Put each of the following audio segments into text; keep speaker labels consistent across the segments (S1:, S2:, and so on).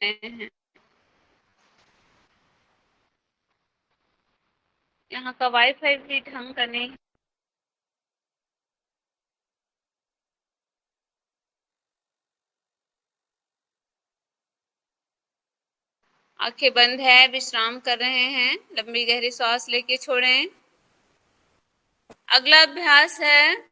S1: हैं। यहाँ का वाईफाई भी ढंग का नहीं। आंखें बंद है, विश्राम कर रहे हैं। लंबी गहरी सांस लेके छोड़ें। अगला अभ्यास है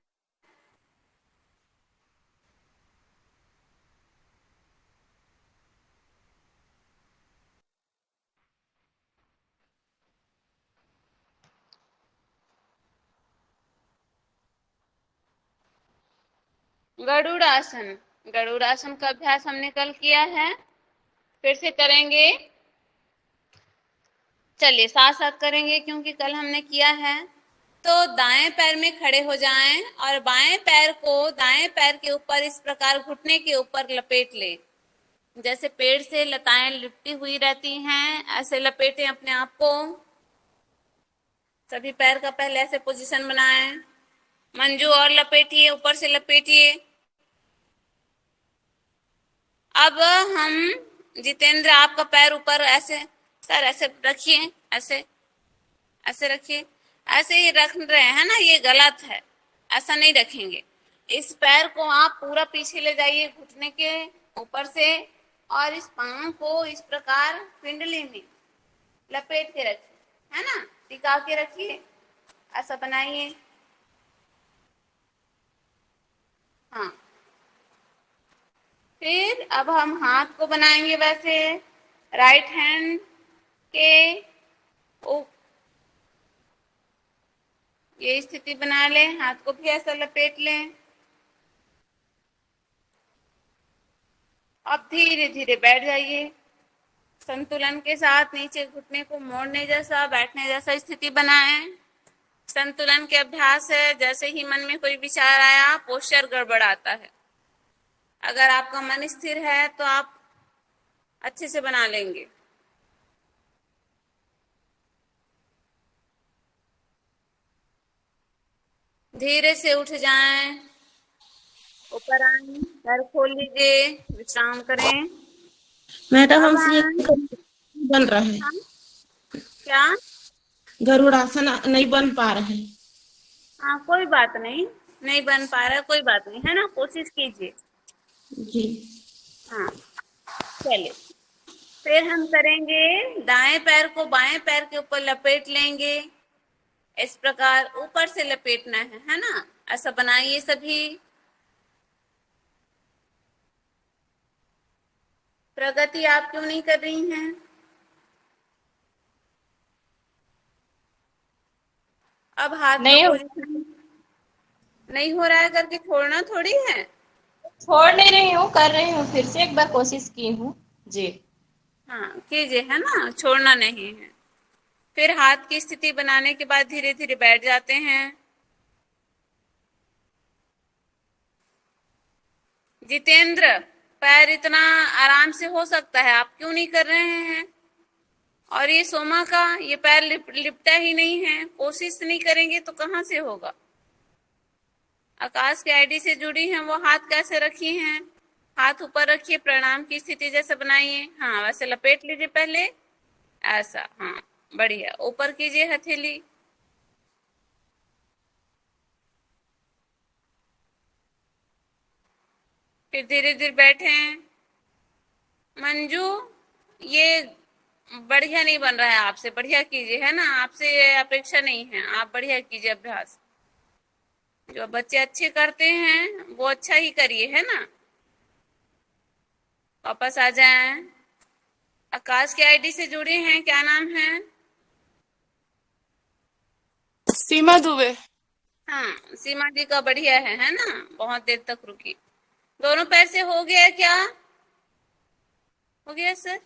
S1: गरुड़ासन। गरुड़ासन का अभ्यास हमने कल किया है, फिर से करेंगे। चलिए साथ साथ करेंगे क्योंकि कल हमने किया है। तो दाएं पैर में खड़े हो जाएं और बाएं पैर को दाएं पैर के ऊपर इस प्रकार घुटने के ऊपर लपेट लें। जैसे पेड़ से लताएं लिपटी हुई रहती हैं, ऐसे लपेटें अपने आप को। सभी पैर का पहले ऐसे पोजीशन बनाएं। मंजू और लपेटिए, ऊपर से लपेटिए। अब हम जितेंद्र, आपका पैर ऊपर ऐसे, सर ऐसे रखिए, ऐसे ऐसे रखिए। ऐसे ही रख रहे हैं ना, ये गलत है, ऐसा नहीं रखेंगे। इस पैर को आप पूरा पीछे ले जाइए घुटने के ऊपर से, और इस पांव को इस प्रकार पिंडली में लपेट के रखिए, है ना, टिका के रखिए, ऐसा बनाइए। हाँ, फिर अब हम हाथ को बनाएंगे वैसे, राइट हैंड के ये स्थिति बना लें, हाथ को भी ऐसा लपेट लें। अब धीरे धीरे बैठ जाइए, संतुलन के साथ नीचे घुटने को मोड़ने जैसा, बैठने जैसा स्थिति बनाएं। संतुलन के अभ्यास है, जैसे ही मन में कोई विचार आया पोस्चर गड़बड़ाता है। अगर आपका मन स्थिर है तो आप अच्छे से बना लेंगे। धीरे से उठ जाएं, ऊपर आए, पैर खोल लीजिए, विश्राम करें।
S2: मैडम
S1: अब
S2: हमसे ये बन रहा है,
S1: क्या?
S2: गरुड़ासन नहीं बन पा रहा है।
S1: हाँ कोई बात नहीं, नहीं बन पा रहा कोई बात नहीं, है ना, कोशिश कीजिए।
S2: जी
S1: हाँ चलिए, फिर हम करेंगे, दाएं पैर को बाएं पैर के ऊपर लपेट लेंगे, इस प्रकार ऊपर से लपेटना है ना, ऐसा बनाइए सभी। प्रगति आप क्यों नहीं कर रही हैं? अब हाथ का पोजीशन नहीं हो रहा है करके छोड़ना थोड़ी है।
S3: छोड़ नहीं रही हूँ, कर रही हूँ, फिर से एक बार कोशिश की हूँ जी।
S1: हाँ कीजिए, है ना, छोड़ना नहीं है। फिर हाथ की स्थिति बनाने के बाद धीरे धीरे बैठ जाते हैं। जितेंद्र, पैर इतना आराम से हो सकता है, आप क्यों नहीं कर रहे हैं? और ये सोमा का ये पैर लिपटा ही नहीं है, कोशिश नहीं करेंगे तो कहाँ से होगा। आकाश के आईडी से जुड़ी हैं, वो हाथ कैसे रखी हैं? हाथ ऊपर रखिए, प्रणाम की स्थिति जैसे बनाइए। हाँ वैसे लपेट लीजिए पहले, ऐसा, हाँ बढ़िया। ऊपर कीजिए हथेली। फिर धीरे धीरे बैठे। मंजू, ये बढ़िया नहीं बन रहा है आपसे, बढ़िया कीजिए, है ना, आपसे ये अपेक्षा नहीं है, आप बढ़िया कीजिए अभ्यास। जो बच्चे अच्छे करते हैं वो अच्छा ही करिए, है ना। वापस आ जाएं। आकाश के आईडी से जुड़े हैं, क्या नाम है?
S4: सीमा दुबे।
S1: हाँ सीमा जी का बढ़िया है ना, बहुत देर तक रुकी। दोनों पैर से हो गया क्या? हो गया सर,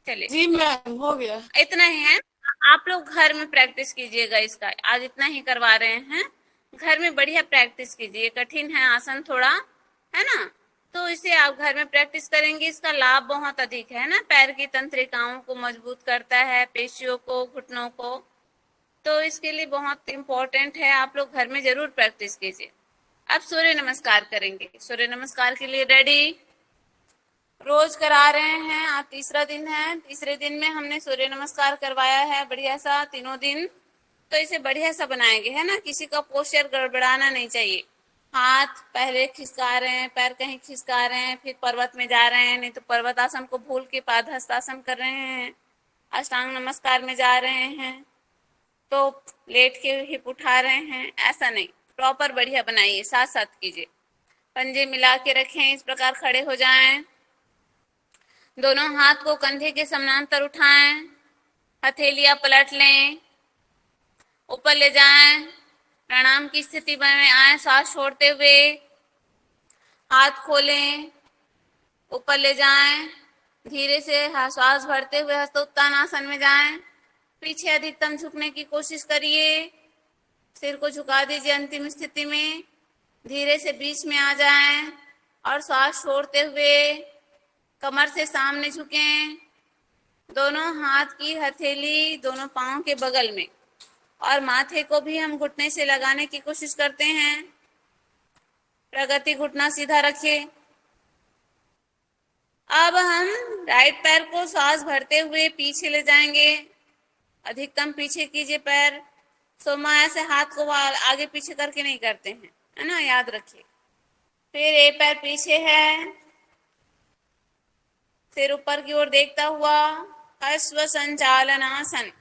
S1: चलिए
S4: जी मैम हो गया।
S1: इतना ही है। आप लोग घर में प्रैक्टिस कीजिएगा इसका, आज इतना ही करवा रहे हैं। घर में बढ़िया प्रैक्टिस कीजिए, कठिन है आसन थोड़ा, है ना, तो इसे आप घर में प्रैक्टिस करेंगे, इसका लाभ बहुत अधिक है ना। पैर की तंत्रिकाओं को मजबूत करता है, पेशियों को, घुटनों को, तो इसके लिए बहुत इम्पोर्टेंट है। आप लोग घर में जरूर प्रैक्टिस कीजिए। अब सूर्य नमस्कार करेंगे। सूर्य नमस्कार के लिए रेडी, रोज करा रहे हैं। आज तीसरा दिन है। तीसरे दिन में हमने सूर्य नमस्कार करवाया है बढ़िया सा, तीनों दिन। तो इसे बढ़िया सा बनाएंगे, है ना। किसी का पोस्चर गड़बड़ाना नहीं चाहिए। हाथ पहले खिसका रहे हैं, पैर कहीं खिसका रहे हैं, फिर पर्वत में जा रहे हैं, नहीं तो पर्वत आसन को भूल के पादहस्तासन कर रहे हैं, अष्टांग नमस्कार में जा रहे हैं तो लेट के हिप उठा रहे हैं, ऐसा नहीं। प्रॉपर बढ़िया बनाइए, साथ साथ कीजिए। पंजे मिला के रखें, इस प्रकार खड़े हो जाएं। दोनों हाथ को कंधे के समानांतर उठाएं, हथेलियां पलट लें, ऊपर ले जाएं, प्रणाम की स्थिति में आए। सांस छोड़ते हुए हाथ खोलें, ऊपर ले जाएं, धीरे से श्वास भरते हुए हस्तोत्तानासन में जाएं। पीछे अधिकतम झुकने की कोशिश करिए, सिर को झुका दीजिए। अंतिम स्थिति में धीरे से बीच में आ जाएं और श्वास छोड़ते हुए कमर से सामने झुकें। दोनों हाथ की हथेली दोनों पांव के बगल में, और माथे को भी हम घुटने से लगाने की कोशिश करते हैं। प्रगति घुटना सीधा रखिए। अब हम राइट पैर को सांस भरते हुए पीछे ले जाएंगे। अधिकतम पीछे कीजिए पैर। सोमा ऐसे हाथ को आगे पीछे करके नहीं करते हैं, है ना, याद रखिए। फिर एक पैर पीछे है, सिर ऊपर की ओर देखता हुआ अश्व संचालनासन।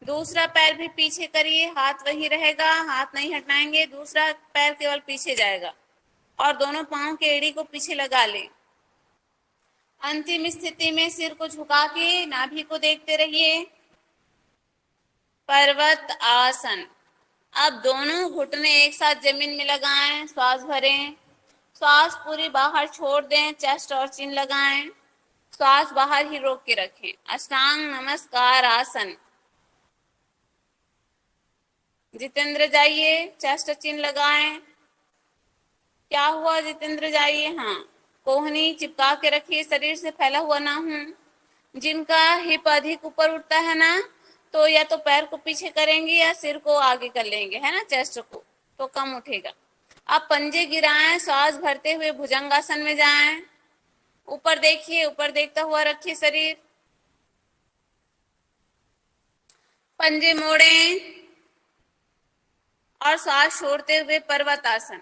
S1: दूसरा पैर भी पीछे करिए, हाथ वही रहेगा, हाथ नहीं हटाएंगे, दूसरा पैर केवल पीछे जाएगा और दोनों पांव के एड़ी को पीछे लगा ले। अंतिम स्थिति में सिर को झुका के नाभि को देखते रहिए। पर्वत आसन। अब दोनों घुटने एक साथ जमीन में लगाएं, श्वास भरें, श्वास पूरी बाहर छोड़ दें, चेस्ट और चिन लगाएं, श्वास बाहर ही रोक के रखें। अष्टांग नमस्कार आसन। जितेंद्र जाइए, चेस्ट चिन लगाएं। क्या हुआ जितेंद्र, जाइए। हाँ, कोहनी चिपका के रखिए, शरीर से फैला हुआ ना हो। जिनका हिप अधिक ऊपर उठता है ना, तो या तो पैर को पीछे करेंगे या सिर को आगे कर लेंगे, है ना, चेस्ट को, तो कम उठेगा। आप पंजे गिराएं, श्वास भरते हुए भुजंगासन में जाएं। ऊपर देखिए, ऊपर देखता हुआ रखिए शरीर। पंजे मोड़ें और श्वास छोड़ते हुए पर्वतासन।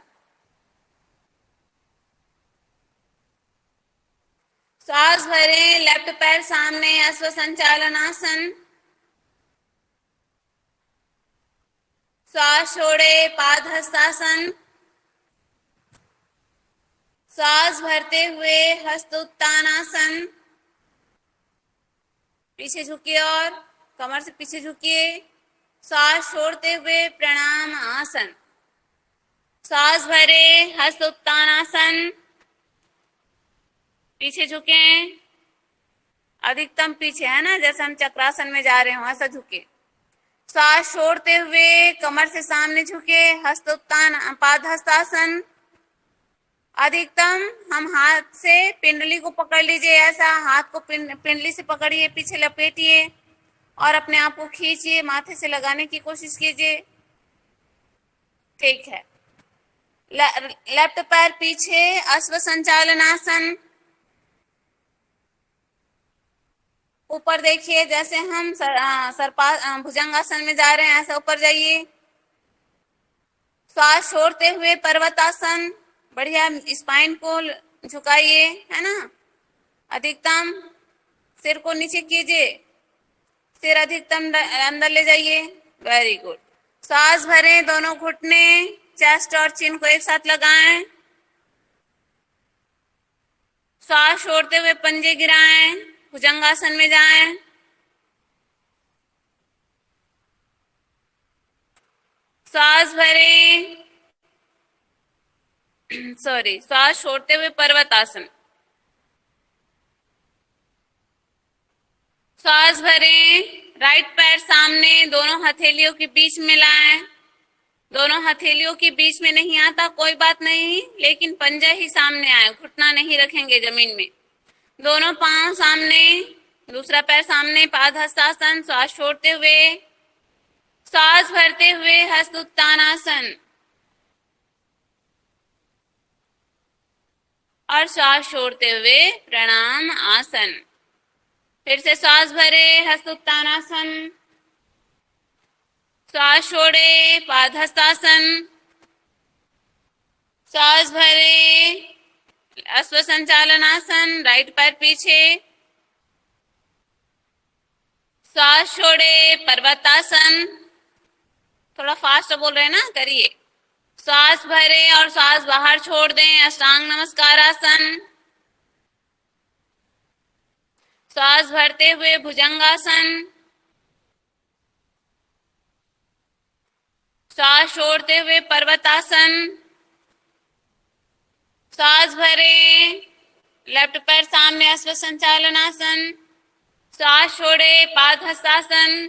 S1: श्वास भरें, लेफ्ट पैर सामने, अश्व संचालनासन। श्वास छोड़े, पादहस्तासन। श्वास भरते हुए हस्तोत्तानासन। पीछे झुकिए और कमर से पीछे झुकिए। श्वास छोड़ते हुए प्रणाम आसन। श्वास भरे, हस्तोत्तानासन। पीछे झुकें, अधिकतम पीछे, है ना, जैसे हम चक्रासन में जा रहे हो ऐसा झुके। श्वास छोड़ते हुए कमर से सामने झुके, हस्तोत्तान पादहस्तासन। अधिकतम हम हाथ से पिंडली को पकड़ लीजिए, ऐसा हाथ को पिंडली से पकड़िए, पीछे लपेटिए और अपने आप को खींचिए, माथे से लगाने की कोशिश कीजिए। ठीक है। लेफ्ट पैर पीछे, अश्व संचालनासन। ऊपर देखिए, जैसे हम भुजंगासन में जा रहे हैं ऐसा ऊपर जाइए। श्वास छोड़ते हुए पर्वतासन। बढ़िया स्पाइन को झुकाइए, है ना। अधिकतम सिर को नीचे कीजिए, सिर अधिकतम अंदर ले जाइए। Very good. सांस भरें, दोनों घुटने, चेस्ट और चिन को एक साथ लगाएं। सांस छोड़ते हुए पंजे गिराएं, भुजंगासन में जाएं। सांस भरें, श्वास छोड़ते हुए पर्वतासन। श्वास भरें, राइट पैर सामने, दोनों हथेलियों के बीच में लाएं। दोनों हथेलियों के बीच में नहीं आता कोई बात नहीं, लेकिन पंजा ही सामने आए, घुटना नहीं रखेंगे जमीन में। दोनों पांव सामने, दूसरा पैर सामने, पादहस्तासन। श्वास छोड़ते हुए, श्वास भरते हुए हस्तोत्तानासन। और श्वास छोड़ते हुए प्रणाम आसन। फिर से श्वास भरे हस्त उत्तानासन, श्वास छोड़े पादहस्तासन, श्वास भरे अश्व संचालनासन, राइट पैर पीछे, श्वास छोड़े पर्वतासन। थोड़ा फास्ट बोल रहे हैं ना, करिए। श्वास भरे और श्वास बाहर छोड़ दें, अष्टांग नमस्कारासन। श्वास भरते हुए भुजंगासन, श्वास छोड़ते हुए पर्वतासन। श्वास भरे, लेफ्ट पैर सामने अश्व संचालनासन, श्वास छोड़े पादहस्तासन,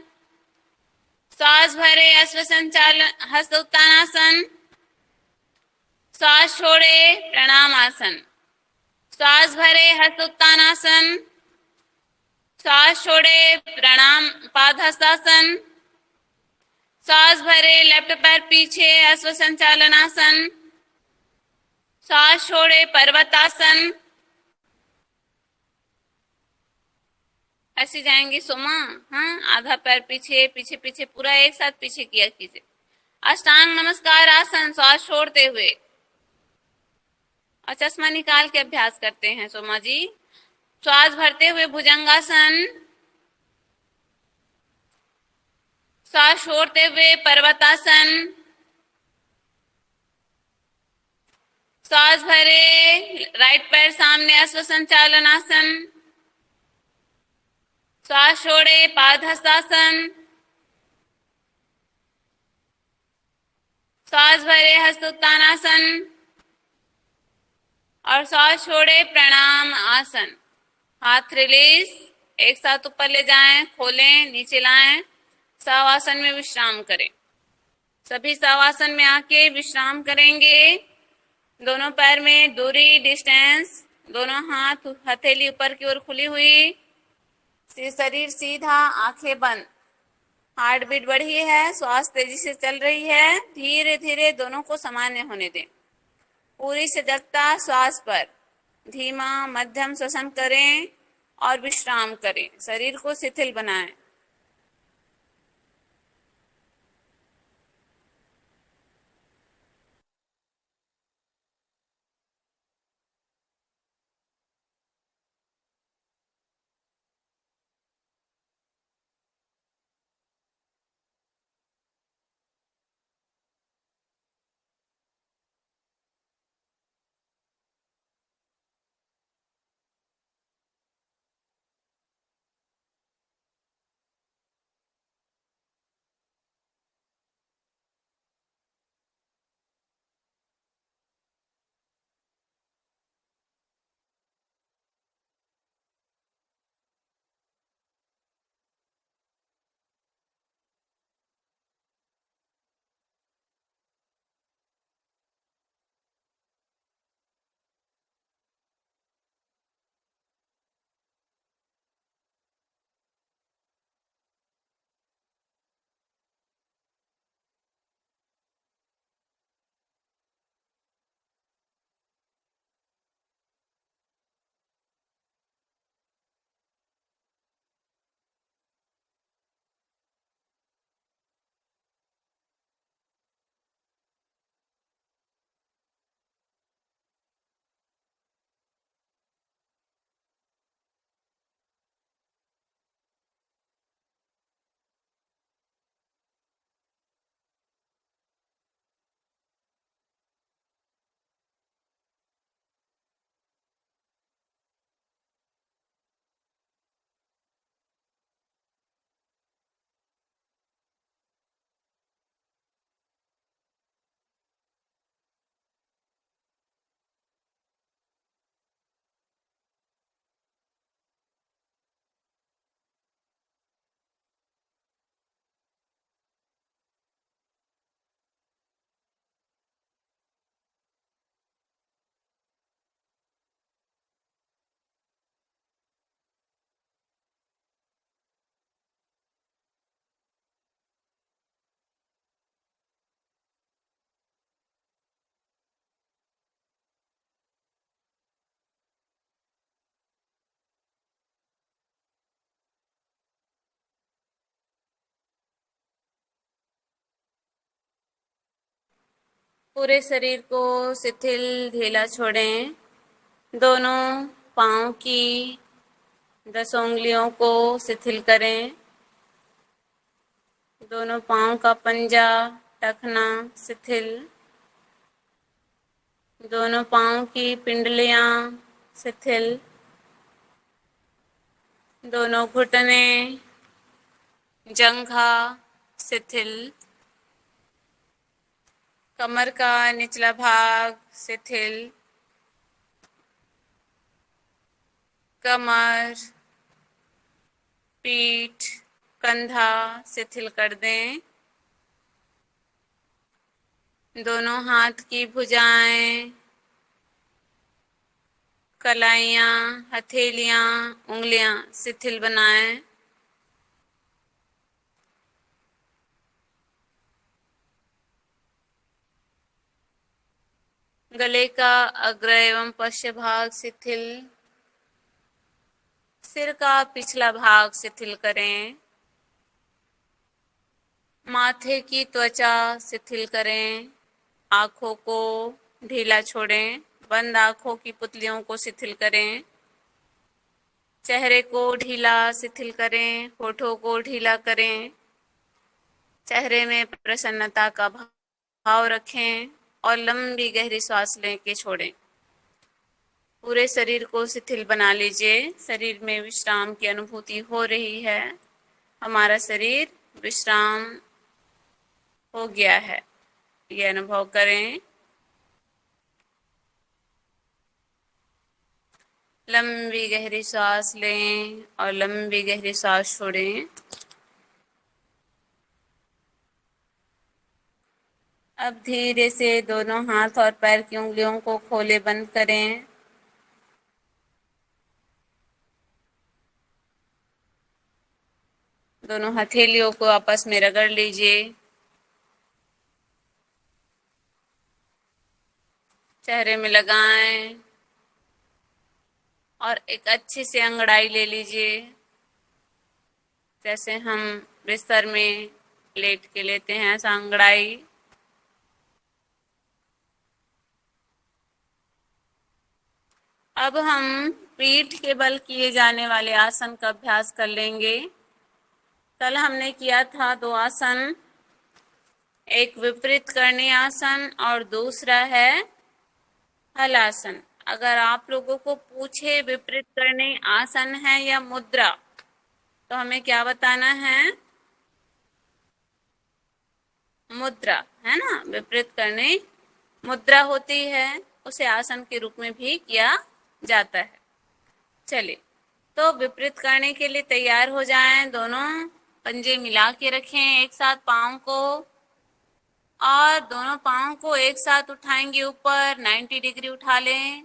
S1: श्वास भरे अश्व संचालन हस्त उत्तानासन, श्वास छोड़े प्रणाम आसन, श्वास भरे हस्त उत्तानासन, श्वास छोड़े प्रणाम पादहस्तासन, श्वास भरे लेफ्ट पैर पीछे अश्व संचालनासन, श्वास छोड़े पर्वतासन। ऐसे जाएंगे सोमा, हाँ, आधा पैर पीछे पीछे पीछे, पूरा एक साथ पीछे किया कीजिए। अष्टांग नमस्कार आसन, श्वास छोड़ते हुए और चश्मा निकाल के अभ्यास करते हैं सोमा जी। श्वास भरते हुए भुजंगासन, श्वास छोड़ते हुए पर्वतासन, श्वास भरे राइट पैर सामने अश्व संचालनासन, श्वास छोड़े पादहस्तासन, श्वास भरे हस्त उत्तानासन और श्वास छोड़े प्रणाम आसन। हाथ रिलीज, एक साथ ऊपर ले जाएं, खोलें, नीचे लाएं, शवासन में विश्राम करें। सभी शवासन में आके विश्राम करेंगे। दोनों पैर में दूरी, डिस्टेंस, दोनों हाथ हथेली ऊपर की ओर खुली हुई, शरीर सीधा, आंखें बंद। हार्ट बीट बढ़ी है, श्वास तेजी से चल रही है। धीरे धीरे दोनों को सामान्य होने दें। पूरी सजगता श्वास पर, धीमा मध्यम श्वसन करें और विश्राम करें। शरीर को शिथिल बनाएं। पूरे शरीर को शिथिल ढीला छोड़ें। दोनों पाँव की 10 उंगलियों को शिथिल करें। दोनों पाँव का पंजा, टखना शिथिल। दोनों पाँव की पिंडलियां शिथिल। दोनों घुटने, जंघा शिथिल। कमर का निचला भाग शिथिल। कमर, पीठ, कंधा शिथिल कर दें। दोनों हाथ की भुजाएं, कलाइयाँ, हथेलियाँ, उंगलियां शिथिल बनाएं। गले का अग्र एवं पश्च भाग शिथिल। सिर का पिछला भाग शिथिल करें। माथे की त्वचा शिथिल करें। आँखों को ढीला छोड़ें। बंद आँखों की पुतलियों को शिथिल करें। चेहरे को ढीला शिथिल करें। होठों को ढीला करें। चेहरे में प्रसन्नता का भाव रखें और लंबी गहरी सांस लेके छोड़ें। पूरे शरीर को शिथिल बना लीजिए। शरीर में विश्राम की अनुभूति हो रही है। हमारा शरीर विश्राम हो गया है, ये अनुभव करें। लंबी गहरी सांस लें और लंबी गहरी सांस छोड़ें। अब धीरे से दोनों हाथ और पैर की उंगलियों को खोले बंद करें। दोनों हथेलियों को आपस में रगड़ लीजिए। चेहरे में लगाएं और एक अच्छी सी अंगड़ाई ले लीजिए, जैसे हम बिस्तर में लेट के लेते हैं ऐसा अंगड़ाई। अब हम पीठ के बल किए जाने वाले आसन का अभ्यास कर लेंगे। कल हमने किया था 2 आसन, एक विपरीत करणी आसन और दूसरा है हलासन। अगर आप लोगों को पूछे विपरीत करणी आसन है या मुद्रा, तो हमें क्या बताना है? मुद्रा, है ना। विपरीत करणी मुद्रा होती है, उसे आसन के रूप में भी किया जाता है। चलिए, तो विपरीत करने के लिए तैयार हो जाएं। दोनों पंजे मिला के रखें एक साथ पाँव को, और दोनों पाँव को एक साथ उठाएंगे ऊपर, 90 डिग्री उठा लें।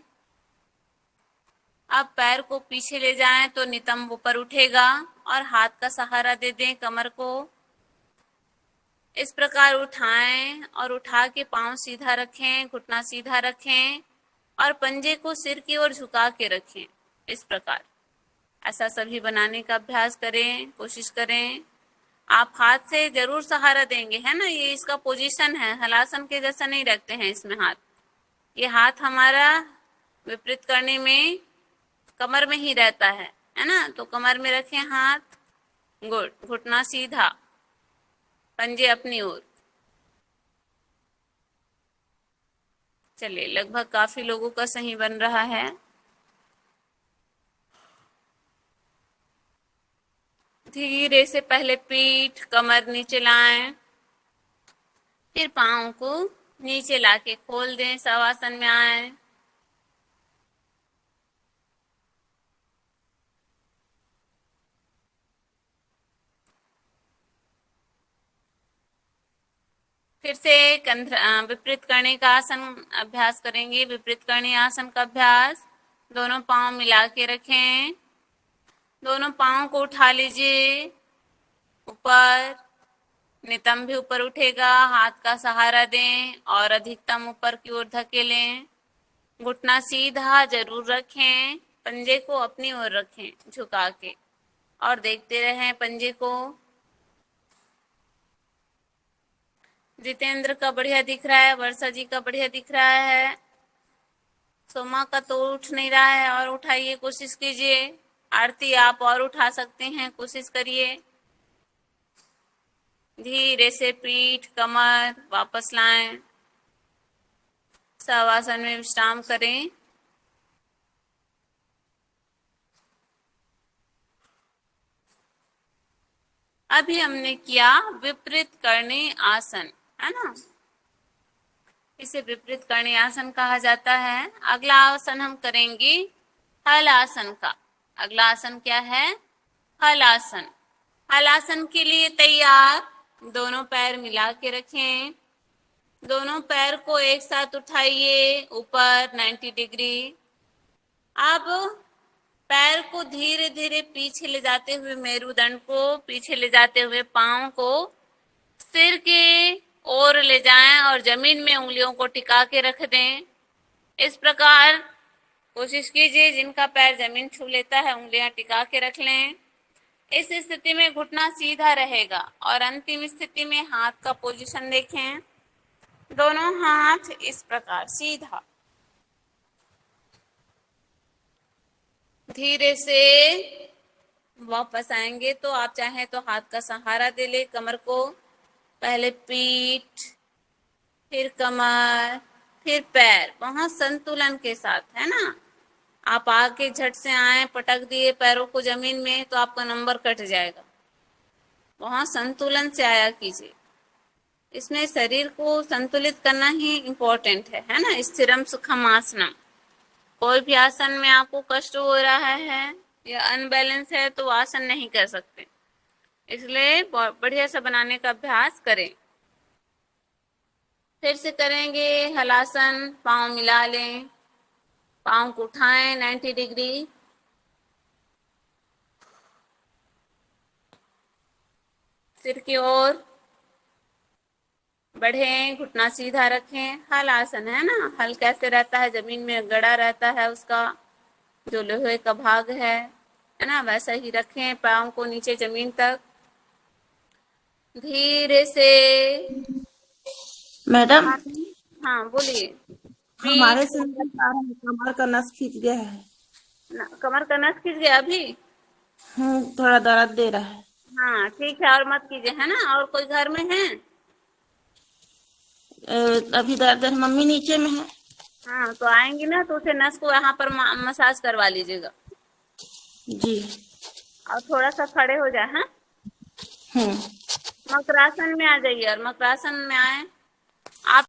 S1: अब पैर को पीछे ले जाएं तो नितंब ऊपर उठेगा और हाथ का सहारा दे दें कमर को। इस प्रकार उठाएं और उठा के पाँव सीधा रखें, घुटना सीधा रखें और पंजे को सिर की ओर झुका के रखें। इस प्रकार ऐसा सभी बनाने का अभ्यास करें, कोशिश करें। आप हाथ से जरूर सहारा देंगे, है ना। ये इसका पोजीशन है, हलासन के जैसा नहीं रखते हैं इसमें हाथ। ये हाथ हमारा विपरीत करने में कमर में ही रहता है ना। तो कमर में रखें हाथ, घुटना सीधा, पंजे अपनी ओर। चलिए, लगभग काफी लोगों का सही बन रहा है। धीरे से पहले पीठ, कमर नीचे लाएं, फिर पाँव को नीचे लाके खोल दें, शवासन में आए। फिर से विपरीत करने का आसन अभ्यास करेंगे। विपरीत करने आसन का अभ्यास, दोनों पाँव मिला के रखें। दोनों पाँव को उठा लीजिए ऊपर, नितंब भी ऊपर उठेगा। हाथ का सहारा दें और अधिकतम ऊपर की ओर धकेलें। घुटना सीधा जरूर रखें, पंजे को अपनी ओर रखें झुका के, और देखते रहें पंजे को। जितेंद्र का बढ़िया दिख रहा है, वर्षा जी का बढ़िया दिख रहा है, सोमा का तो उठ नहीं रहा है। और उठाइए, कोशिश कीजिए। आरती आप और उठा सकते हैं, कोशिश करिए। धीरे से पीठ कमर वापस लाएं, शवासन में विश्राम करें। अभी हमने किया विपरीत करणी आसन, है ना। इसे विपरीत करणी आसन कहा जाता है। अगला आसन हम करेंगे हल आसन का। अगला आसन क्या है? हल आसन। हल आसन के लिए तैयार, दोनों पैर मिला के रखें, दोनों पैर को एक साथ उठाइए ऊपर 90 डिग्री। अब पैर को धीरे धीरे पीछे ले जाते हुए, मेरुदंड को पीछे ले जाते हुए पांव को सिर के ओर ले जाएं और जमीन में उंगलियों को टिका के रख दें। इस प्रकार कोशिश कीजिए, जिनका पैर जमीन छू लेता है उंगलियां टिका के रख लें। इस स्थिति में घुटना सीधा रहेगा और अंतिम स्थिति में हाथ का पोजीशन देखें, दोनों हाथ इस प्रकार सीधा। धीरे से वापस आएंगे तो आप चाहें तो हाथ का सहारा दे ले कमर को, पहले पीठ, फिर कमर, फिर पैर, बहुत संतुलन के साथ, है ना। आप आके झट से आए, पटक दिए पैरों को जमीन में तो आपका नंबर कट जाएगा। बहुत संतुलन से आया कीजिए। इसमें शरीर को संतुलित करना ही इम्पोर्टेंट है ना। स्थिरम सुखम आसनम। कोई भी आसन में आपको कष्ट हो रहा है या अनबैलेंस है तो आसन नहीं कर सकते, इसलिए बढ़िया से बनाने का अभ्यास करें। फिर से करेंगे हलासन। पांव मिला लें, पांव को उठाएं 90 डिग्री, सिर की ओर बढ़ें, घुटना सीधा रखें। हल आसन है ना। हल कैसे रहता है? जमीन में गड़ा रहता है, उसका जो लोहे का भाग है ना, वैसा ही रखें। पांव को नीचे जमीन तक धीरे से।
S2: मैडम,
S1: हाँ बोलिए।
S2: हमारे से नहीं आ रहा है, कमर का नस खींच गया है।
S1: कमर का नस खींच गया अभी?
S2: थोड़ा दर्द दे रहा है।
S1: हाँ ठीक है, और मत कीजिए, है ना। और कोई घर में है?
S2: अभी दर्द है, मम्मी नीचे में है।
S1: हाँ तो आएंगी ना तो उसे नस को यहाँ पर मसाज करवा लीजिएगा।
S2: जी।
S1: और थोड़ा सा खड़े हो जाए। हाँ, मकरासन में आ जाइए और मकरासन में आए। आप